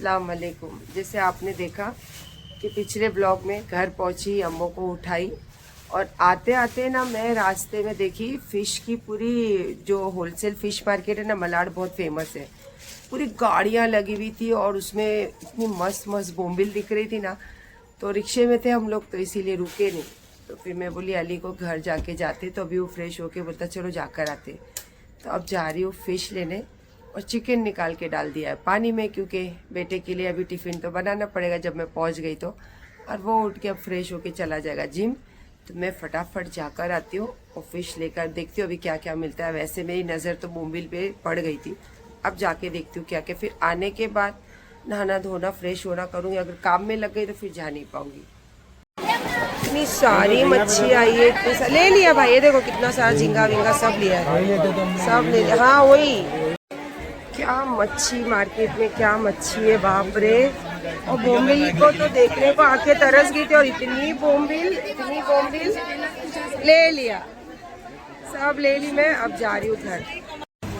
अस्सलाम वालेकुम। जैसे आपने देखा कि पिछले ब्लॉग में घर पहुंची, अम्मों को उठाई और आते आते ना मैं रास्ते में देखी फ़िश की पूरी जो होलसेल फ़िश मार्केट है ना, मलाड बहुत फेमस है। पूरी गाड़ियां लगी हुई थी और उसमें इतनी मस्त मस्त बोम्बिल दिख रही थी ना। तो रिक्शे में थे हम लोग तो इसीलिए रुके नहीं। तो फिर मैं बोली अली को घर जाके जाते, तो अभी वो फ्रेश होके बोलता चलो जाकर आते। तो अब जा रही हूँ फ़िश लेने और चिकन निकाल के डाल दिया है पानी में, क्योंकि बेटे के लिए अभी टिफ़िन तो बनाना पड़ेगा जब मैं पहुँच गई तो। और वो उठ के अब फ्रेश होके चला जाएगा जिम। तो मैं फटाफट जाकर आती हूँ और फ़िश लेकर देखती हूँ अभी क्या क्या मिलता है। वैसे मेरी नज़र तो बोम्बिल पे पड़ गई थी, अब जाके देखती हूँ क्या क्या। फिर आने के बाद नहाना धोना फ्रेश होना करूँगी। अगर काम में लग गई तो फिर जा नहीं पाऊँगी। इतनी सारी मच्छी आई है, इतनी सारी ले लिया भाई। ये देखो कितना सारा झींगा विंगा सब लिया है, सब ले लिया। हाँ वही, क्या मच्छी मार्केट में क्या मच्छी है, बाप रे। और बोम्बिल को तो देखने को आंखें तरस गई थी और इतनी बोम्बिल ले लिया, सब ले ली। मैं अब जा रही हूँ घर।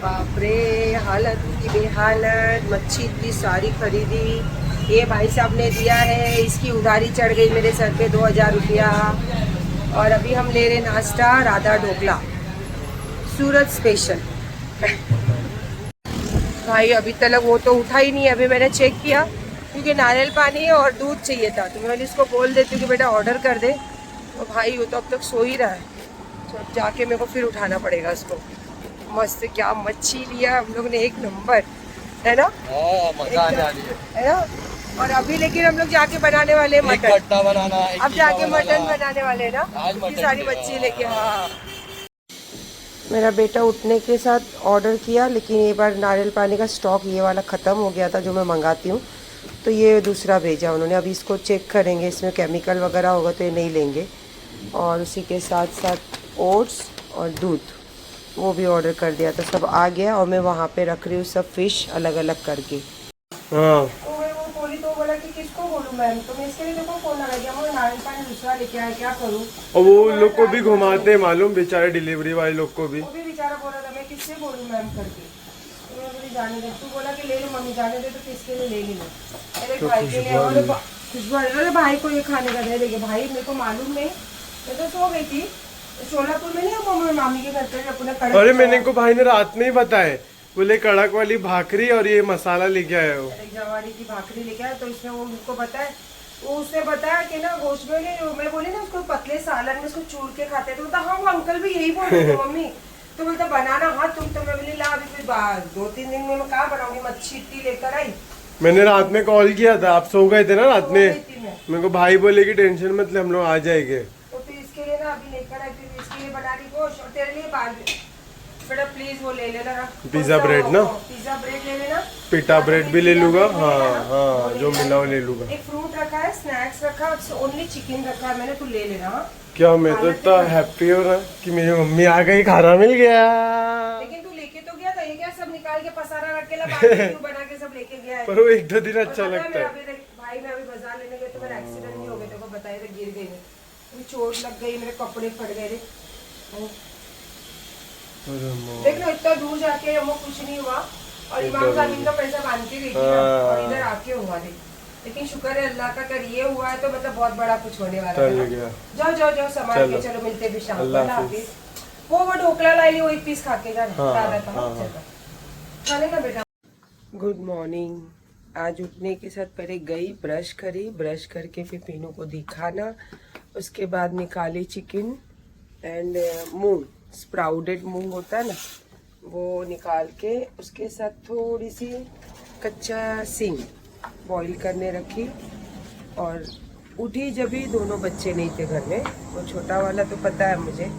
बाप रे, हालत की बेहालत। मच्छी इतनी सारी खरीदी। ये भाई साहब ने दिया है, इसकी उधारी चढ़ गई मेरे सर पे 2000 रुपया। और अभी हम ले रहे नाश्ता राधा ढोकला सूरत स्पेशल। भाई अभी तक वो तो उठा ही नहीं है। अभी मैंने चेक किया क्योंकि नारियल पानी और दूध चाहिए था, तो मैंने इसको बोल देती हूँ कि बेटा ऑर्डर कर दे। तो भाई वो तो अब तक सो ही रहा है, तो अब जाके मेरे को फिर उठाना पड़ेगा उसको। मस्त क्या मच्छी लिया हम लोग ने, एक नंबर है ना। मजा आने वाली है ना। और अभी लेकिन हम लोग जाके बनाने वाले मटन बनाना, अब जाके मटन बनाने वाले ना। आज इतनी सारी मच्छी लेके। हाँ, मेरा बेटा उठने के साथ ऑर्डर किया, लेकिन ये बार नारियल पानी का स्टॉक ये वाला ख़त्म हो गया था जो मैं मंगाती हूँ, तो ये दूसरा भेजा उन्होंने। अभी इसको चेक करेंगे, इसमें केमिकल वगैरह होगा तो ये नहीं लेंगे। और उसी के साथ साथ ओट्स और दूध वो भी ऑर्डर कर दिया, तो सब आ गया। और मैं वहाँ पे रख रही हूँ सब फिश अलग अलग करके। हाँ। तो मैं वो बोली तो बोला कि किसको बोलूँ मैम, तो मैं इसके लिए देखो फोन लगा दिया। मैं नारियल पानी दूसरा लेके आया, क्या करूँ। और वो लोग को भी घुमाते हैं मालूम, बेचारे डिलीवरी वाले लोग को भी। वो भी बेचारा बोला था मैं किससे बोलूँ मैम करके। तो मैं बोली जाने दे, तू बोला कि ले लो मम्मी, जाने दे तो किसके लिए ले लो। अरे भाई के लिए, खुशबू। अरे भाई को ये खाने का दे देंगे। भाई मेरे को मालूम नहीं, मैं तो सो गई थी सोलापुर में, नहीं मामी के घर पे अपने कड़क। अरे मैंने को भाई ने रात में ही बताया, बोले कड़क वाली भाकरी और ये मसाला लेके आया हो। जवारी की भाकरी लेके आया, तो इसने वो उनको बताया, वो उसने बताया कि ना गोश्त में नहीं। मैं बोली ना उसको पतले सालन में उसको चूर के खाते, तो बोलता हाँ वो अंकल भी यही बोल रहे थे मम्मी। तो बोलता बनाना हाँ तुम। तो मैं बोली ला अभी फिर 2-3 दिन में मैं कहाँ बनाऊंगी, मच्छी इतनी लेकर आई। मैंने रात में कॉल किया था, आप सो गए थे ना रात में। मेरे को भाई बोले कि टेंशन मत ले, हम लोग आ जाएंगे। तो फिर इसके लिए ना अभी लेकर आई, फिर इसके लिए बना रही गोश्त। और तेरे लिए बेटा प्लीज वो ले लेना ना, पिज्जा ब्रेड ना, पिज्जा ब्रेड ले लेना, पिटा ब्रेड भी ले लूंगा। हाँ हाँ, जो मिला वो ले लूंगा। एक फ्रूट रखा है, स्नैक्स रखा है, ओनली चिकन रखा है मैंने, तू ले लेना। क्या मैं तो इतना हैप्पी हो रहा कि मेरी मम्मी आ गई, खाना मिल गया। लेकिन तू लेके तो गया था, ये क्या सब निकाल के पसारा रख के बना के सब लेके गया है। पर वो 1-2 दिन अच्छा लगता है। भाई मैं अभी बाजार लेने गए तो मेरा एक्सीडेंट नहीं हो गया, तेरे को बताया था, गिर गई मैं, चोट लग गई, मेरे कपड़े फट गए थे। देख लो इतना दूर जाके हमको कुछ नहीं हुआ, और इमाम साहब का पैसा बांध के गई थी ना, और इधर आके हुआ थे। लेकिन शुक्र है अल्लाह का, अगर ये हुआ है तो मतलब बहुत बड़ा कुछ होने वाला है। जाओ जाओ जाओ संभाल के, चलो मिलते भी शाम को। वो ढोकला लाई ली, वो एक पीस खा के जाना खाने का बेटा। Good morning. आज उठने के साथ पहले गई ब्रश करी, ब्रश करके फिर पीनू को दिखाना, उसके बाद निकाली चिकन एंड मूंग, स्प्राउडेड मूंग होता है ना, वो निकाल के उसके साथ थोड़ी सी कच्चा सींग बॉईल करने रखी। और उठी जब भी दोनों बच्चे नहीं थे घर में। वो छोटा वाला तो पता है मुझे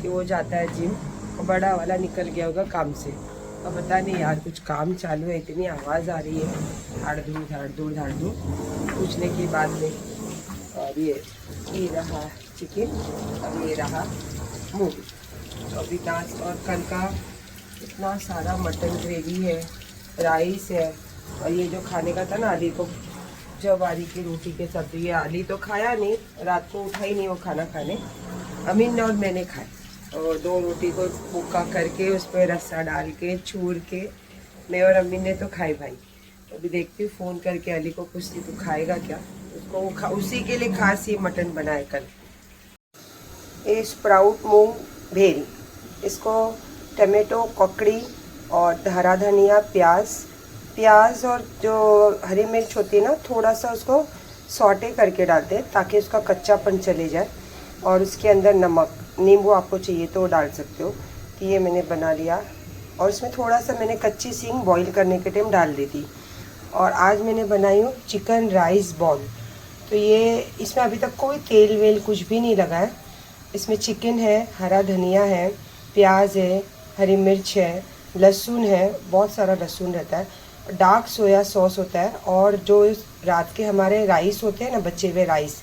कि वो जाता है जिम, और बड़ा वाला निकल गया होगा काम से। और पता नहीं यार कुछ काम चालू है, इतनी आवाज़ आ रही है, धाड़ धूड़ पूछने के बाद में। और ये रहा चिकन, और ये रहा मूंग। तो अभी नाच, और कल का इतना सारा मटन ग्रेवी है, राइस है, और ये जो खाने का था ना अली को, जवारी की रोटी के साथ। ये अली तो खाया नहीं, रात को उठा ही नहीं वो खाना खाने। अमीन और मैंने खाए, और 2 रोटी को भूका करके उस पर रस्सा डाल के छूर के मैं और अम्मी ने तो खाई भाई। तो अभी देखती हूँ फ़ोन करके अली को पूछती तू खाएगा क्या, उसको उसी के लिए खास ये मटन बनाए कल। ये स्प्राउट मूंग भेल, इसको टमाटो, ककड़ी और हरा धनिया, प्याज और जो हरी मिर्च होती है ना, थोड़ा सा उसको सॉटे करके डालते हैं ताकि उसका कच्चापन चले जाए। और उसके अंदर नमक, नींबू आपको चाहिए तो डाल सकते हो। तो ये मैंने बना लिया और इसमें थोड़ा सा मैंने कच्ची सींग बॉईल करने के टाइम डाल दी थी। और आज मैंने बनाई हूँ चिकन राइस बॉल। तो ये इसमें अभी तक कोई तेल वेल कुछ भी नहीं लगा है। इसमें चिकन है, हरा धनिया है, प्याज है, हरी मिर्च है, लहसुन है, बहुत सारा लहसुन रहता है, डार्क सोया सॉस होता है, और जो रात के हमारे राइस होते हैं ना, बचे हुए राइस,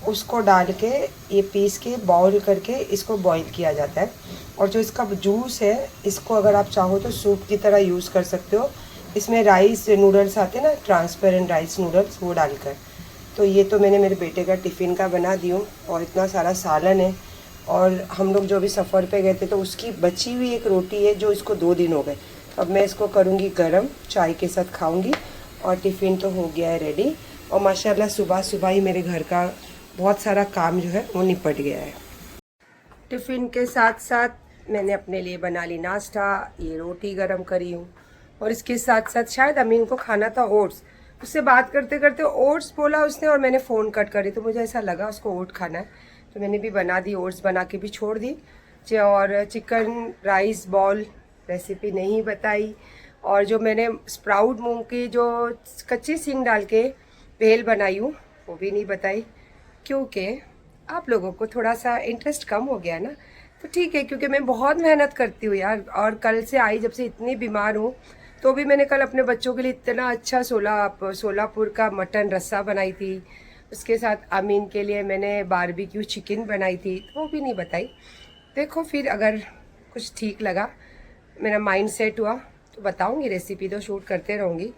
उसको डाल के ये पीस के बॉईल करके इसको बॉईल किया जाता है। और जो इसका जूस है, इसको अगर आप चाहो तो सूप की तरह यूज़ कर सकते हो। इसमें राइस नूडल्स आते हैं ना, ट्रांसपेरेंट राइस नूडल्स, वो डालकर। तो ये तो मैंने मेरे बेटे का टिफ़िन का बना दी हूँ। और इतना सारा सालन है, और हम लोग जो भी सफ़र पे गए थे तो उसकी बची हुई एक रोटी है जो इसको 2 दिन हो गए। अब मैं इसको करूँगी गरम, चाय के साथ खाऊँगी। और टिफ़िन तो हो गया है रेडी। और माशाल्लाह सुबह सुबह ही मेरे घर का बहुत सारा काम जो है वो निपट गया है। टिफ़िन के साथ साथ मैंने अपने लिए बना ली नाश्ता, ये रोटी गरम करी हूँ। और इसके साथ साथ शायद अमीन को खाना था ओट्स, उससे बात करते करते ओट्स बोला उसने और मैंने फ़ोन कट करी, तो मुझे ऐसा लगा उसको ओट खाना है, तो मैंने भी बना दी, ओट्स बना के भी छोड़ दी। और चिकन राइस बॉल रेसिपी नहीं बताई। और जो मैंने स्प्राउट मूंग की जो कच्ची सींग डाल के भेल बनाई हूँ वो भी नहीं बताई, क्योंकि आप लोगों को थोड़ा सा इंटरेस्ट कम हो गया ना। तो ठीक है, क्योंकि मैं बहुत मेहनत करती हूँ यार। और कल से आई जब से इतनी बीमार हूँ, तो भी मैंने कल अपने बच्चों के लिए इतना अच्छा सोलापुर का मटन रस्सा बनाई थी। उसके साथ अमीन के लिए मैंने बारबेक्यू चिकन बनाई थी, वो भी नहीं बताई। देखो फिर अगर कुछ ठीक लगा, मेरा माइंड सेट हुआ तो बताऊंगी, रेसिपी तो शूट करते रहूँगी।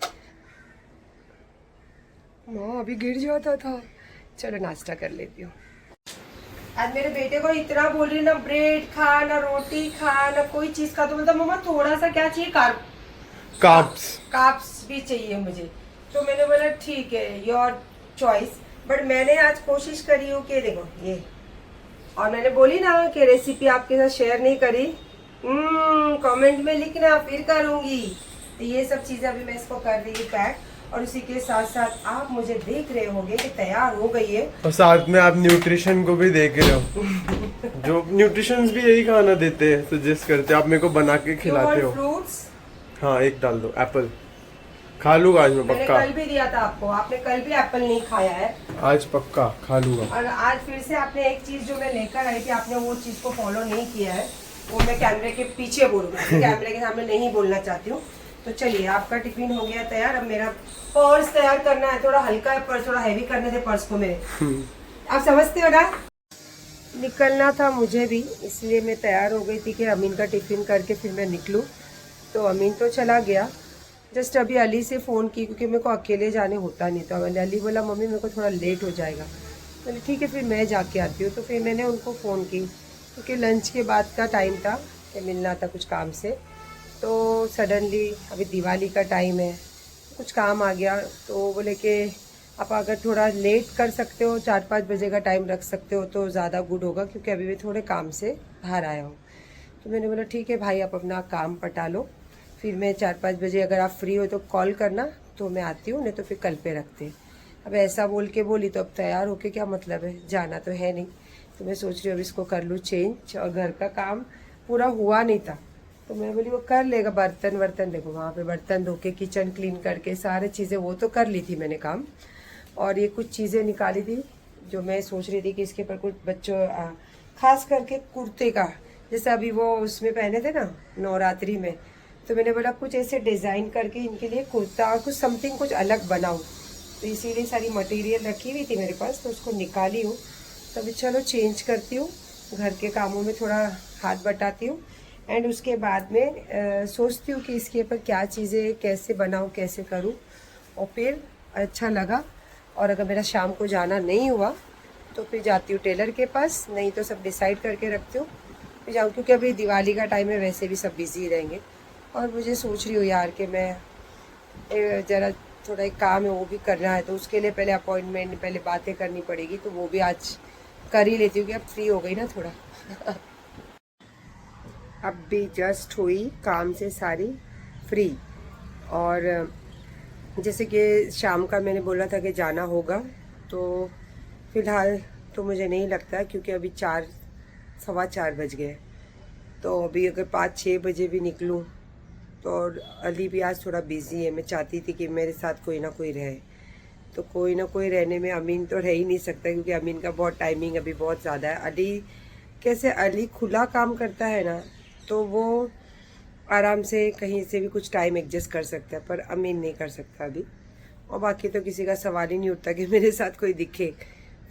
माँ अभी गिर जाता था। चलो नाश्ता कर लेती हूँ। आज मेरे बेटे को इतना बोल रही, ना ब्रेड खा, ना रोटी खा, ना कोई चीज़ खा, तो मतलब मम्मा थोड़ा सा क्या चाहिए, कार्ब्स भी चाहिए मुझे। तो मैंने बोला ठीक है, योर चॉइस। बट मैंने आज कोशिश करी हूँ कि देखो ये, और मैंने बोली ना कि रेसिपी आपके साथ शेयर नहीं करी, कमेंट में लिखना, फिर करूँगी। तो ये सब चीज़ें अभी मैं इसको कर रही हूँ पैक। और उसी के साथ साथ आप मुझे देख रहे होंगे कि तैयार हो गई है, और साथ में आप न्यूट्रिशन को भी देख रहे हो। जो न्यूट्रिशंस भी यही खाना देते हैं, सजेस्ट करते हैं, आप मेरे को बना के खिलाते हो। फ्रूट्स, हाँ एक डाल दो, एप्पल खा लूंगा आज मैं मैंने पक्का। कल भी दिया था आपको, आपने कल भी एप्पल नहीं खाया है। आज पक्का खा लूंगा। और आज फिर से आपने एक चीज जो मैं लेकर आई थी, आपने वो चीज को फॉलो नहीं किया है, वो मैं कैमरे के पीछे बोलूंगा, कैमरे के सामने नहीं बोलना चाहती हूँ। तो चलिए, आपका टिफिन हो गया तैयार। अब मेरा पर्स तैयार करना है, थोड़ा हल्का है पर्स, थोड़ा हैवी करने थे पर्स को मेरे। आप समझते हो ना। निकलना था मुझे भी, इसलिए मैं तैयार हो गई थी कि अमीन का टिफिन करके फिर मैं निकलूँ। तो अमीन तो चला गया, जस्ट अभी अली से फ़ोन की, क्योंकि मेरे को अकेले जाने होता नहीं था। मैंने अली बोला मम्मी मेरे को थोड़ा लेट हो जाएगा, मैंने ठीक है फिर मैं जाके आती हूँ। तो फिर मैंने उनको फ़ोन की, क्योंकि लंच के बाद का टाइम था कि मिलना था कुछ काम से। तो सडनली अभी दिवाली का टाइम है, कुछ काम आ गया, तो बोले कि आप अगर थोड़ा लेट कर सकते हो, 4-5 बजे का टाइम रख सकते हो तो ज़्यादा गुड होगा, क्योंकि अभी मैं थोड़े काम से बाहर आया हूँ। तो मैंने बोला ठीक है भाई, आप अपना काम पटा लो, फिर मैं 4-5 बजे अगर आप फ्री हो तो कॉल करना, तो मैं आती हूँ, नहीं तो फिर कल पे रखते। अब ऐसा बोल के बोली, तो अब तैयार होके क्या मतलब है, जाना तो है नहीं। तो मैं सोच रही हूँ अब इसको कर लूँ चेंज, और घर का काम पूरा हुआ नहीं था, तो मैं बोली वो कर लेगा। बर्तन वर्तन देखो वहाँ पे बर्तन धो के, किचन क्लीन करके, सारे चीज़ें वो तो कर ली थी मैंने काम। और ये कुछ चीज़ें निकाली थी जो मैं सोच रही थी कि इसके ऊपर कुछ बच्चों, खास करके कुर्ते का, जैसे अभी वो उसमें पहने थे ना नवरात्रि में, तो मैंने बोला कुछ ऐसे डिज़ाइन करके इनके लिए कुर्ता और कुछ समथिंग कुछ अलग बनाऊँ। तो इसीलिए सारी मटेरियल रखी हुई थी मेरे पास, तो उसको निकाली हूँ। तो अभी चलो चेंज करती हूँ, घर के कामों में थोड़ा हाथ बटाती हूँ, एंड उसके बाद में सोचती हूँ कि इसके ऊपर क्या चीज़ें कैसे बनाऊँ, कैसे करूँ। और फिर अच्छा लगा, और अगर मेरा शाम को जाना नहीं हुआ तो फिर जाती हूँ टेलर के पास, नहीं तो सब डिसाइड करके रखती हूँ फिर जाऊँ, क्योंकि अभी दिवाली का टाइम है, वैसे भी सब बिज़ी रहेंगे। और मुझे सोच रही हूँ यार कि मैं ज़रा थोड़ा एक काम है वो भी करना है, तो उसके लिए पहले अपॉइंटमेंट, पहले बातें करनी पड़ेगी, तो वो भी आज कर ही लेती हूँ कि अब फ्री हो गई ना थोड़ा। अब भी जस्ट हुई काम से सारी फ्री। और जैसे कि शाम का मैंने बोला था कि जाना होगा, तो फ़िलहाल तो मुझे नहीं लगता, क्योंकि अभी 4 सवा 4 बज गए। तो अभी अगर 5-6 बजे भी निकलूं तो, और अली भी आज थोड़ा बिज़ी है, मैं चाहती थी कि मेरे साथ कोई ना कोई रहे, तो कोई ना कोई रहने में अमीन तो रह ही नहीं सकता, क्योंकि अमीन का बहुत टाइमिंग अभी बहुत ज़्यादा है। अली खुला काम करता है ना, तो वो आराम से कहीं से भी कुछ टाइम एडजस्ट कर सकता है, पर अमीन नहीं कर सकता अभी। और बाकी तो किसी का सवाल ही नहीं उठता कि मेरे साथ कोई दिखे।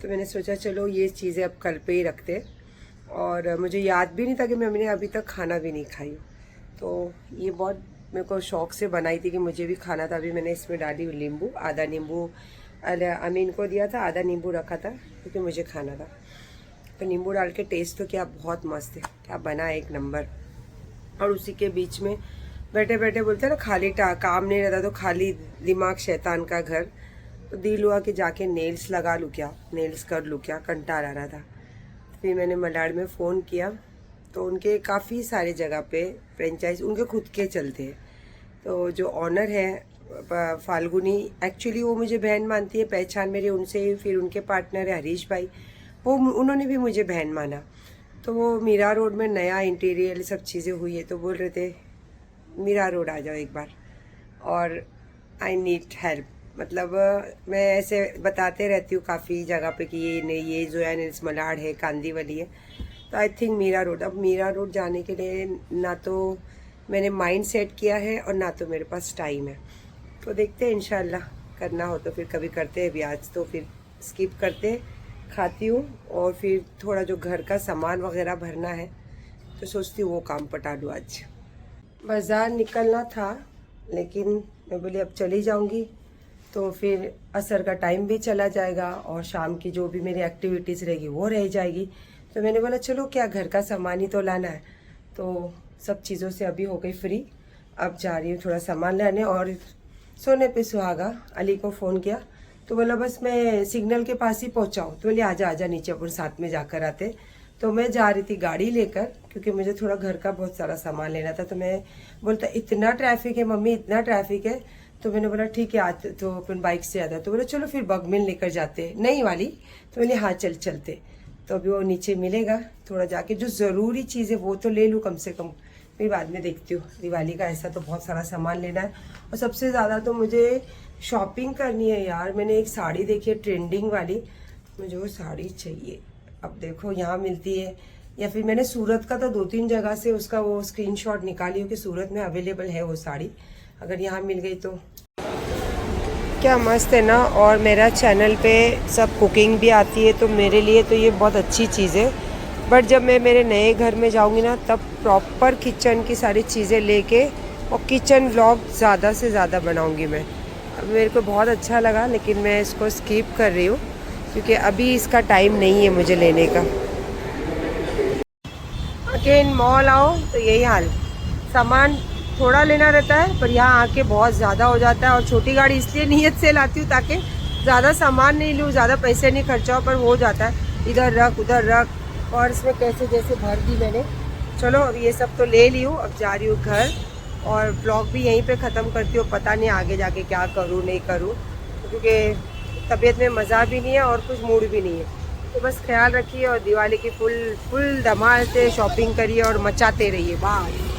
तो मैंने सोचा चलो ये चीज़ें अब कल पे ही रखते। और मुझे याद भी नहीं था कि मैंने अभी तक खाना भी नहीं खाई। तो ये बहुत मेरे को शौक़ से बनाई थी कि मुझे भी खाना था। अभी मैंने इसमें डाली नींबू, आधा नींबू अमीन को दिया था, आधा नींबू रखा था क्योंकि मुझे खाना था। तो नींबू डाल के टेस्ट तो क्या बहुत मस्त है, क्या बना एक नंबर। और उसी के बीच में बैठे बैठे बोलते हैं ना, खाली काम नहीं रहता तो खाली दिमाग शैतान का घर। तो दिल हुआ कि जाके नेल्स लगा लूँ क्या, नेल्स कर लूँ क्या, कंटाल आ रहा था। फिर मैंने मलाड में फ़ोन किया, तो उनके काफ़ी सारे जगह पे फ्रेंचाइज उनके खुद के चलते हैं। तो जो ऑनर है फाल्गुनी, एक्चुअली वो मुझे बहन मानती है, पहचान मेरी उनसे ही। फिर उनके पार्टनर है हरीश भाई, वो उन्होंने भी मुझे बहन माना। तो वो मीरा रोड में नया इंटीरियर सब चीज़ें हुई है, तो बोल रहे थे मीरा रोड आ जाओ एक बार, और आई नीड हेल्प। मतलब मैं ऐसे बताते रहती हूँ काफ़ी जगह पे कि ये नहीं, ये जोया नेल्स मलाड है, कांदीवली है, तो आई थिंक मीरा रोड। अब मीरा रोड जाने के लिए ना तो मैंने माइंड सेट किया है और ना तो मेरे पास टाइम है। तो देखते हैं, इंशाल्लाह करना हो तो फिर कभी करते हैं। अभी आज तो फिर स्किप करते, खाती हूँ, और फिर थोड़ा जो घर का सामान वगैरह भरना है तो सोचती हूँ वो काम पटा लूँ। आज बाज़ार निकलना था, लेकिन मैं बोली अब चली जाऊँगी तो फिर असर का टाइम भी चला जाएगा और शाम की जो भी मेरी एक्टिविटीज़ रहेगी वो रह जाएगी। तो मैंने बोला चलो क्या, घर का सामान ही तो लाना है। तो सब चीज़ों से अभी हो गई फ्री, अब जा रही हूँ थोड़ा सामान लाने। और सोने पे सुहागा अली को फ़ोन किया, तो बोला बस मैं सिग्नल के पास ही पहुँचाऊँ। तो बोले आजा आजा नीचे, अपन साथ में जाकर आते। तो मैं जा रही थी गाड़ी लेकर, क्योंकि मुझे थोड़ा घर का बहुत सारा सामान लेना था। तो मैं बोलता इतना ट्रैफिक है मम्मी, इतना ट्रैफिक है। तो मैंने बोला ठीक है आते, तो अपन बाइक से आता। तो बोले चलो फिर बगमिल लेकर जाते, नई वाली। तो मैंने हाँ चलते। तो अभी वो नीचे मिलेगा, थोड़ा जाके जो ज़रूरी चीज़ है वो तो ले लूँ कम से कम, फिर बाद में देखती हूँ। दिवाली का ऐसा तो बहुत सारा सामान लेना है, और सबसे ज़्यादा तो मुझे शॉपिंग करनी है यार। मैंने एक साड़ी देखी है ट्रेंडिंग वाली, मुझे वो साड़ी चाहिए। अब देखो यहाँ मिलती है, या फिर मैंने सूरत का तो 2-3 जगह से उसका वो स्क्रीनशॉट निकाली हो कि सूरत में अवेलेबल है वो साड़ी, अगर यहाँ मिल गई तो क्या मस्त है ना। और मेरा चैनल पे सब कुकिंग भी आती है, तो मेरे लिए तो ये बहुत अच्छी चीज़ है। बट जब मैं मेरे नए घर में जाऊँगी ना, तब प्रॉपर किचन की सारी चीज़ें लेके और किचन व्लॉग ज़्यादा से ज़्यादा बनाऊँगी मैं। अब मेरे को बहुत अच्छा लगा, लेकिन मैं इसको स्किप कर रही हूँ क्योंकि अभी इसका टाइम नहीं है मुझे लेने का। अगेन मॉल आओ तो यही हाल, सामान थोड़ा लेना रहता है, पर यहाँ आके बहुत ज़्यादा हो जाता है। और छोटी गाड़ी इसलिए नियत से लाती हूँ ताकि ज़्यादा सामान नहीं लूँ, ज़्यादा पैसे नहीं खर्चा हो, पर हो जाता है इधर रख उधर रख। और इसमें कैसे जैसे भर दी मैंने। चलो अब ये सब तो ले ली हूँ, अब जा रही हूँ घर, और ब्लॉग भी यहीं पे ख़त्म करती हूँ। पता नहीं आगे जाके क्या करूँ नहीं करूँ, क्योंकि तबीयत में मज़ा भी नहीं है और कुछ मूड भी नहीं है। तो बस ख्याल रखिए, और दिवाली की फुल धमाल से शॉपिंग करिए और मचाते रहिए। बाय।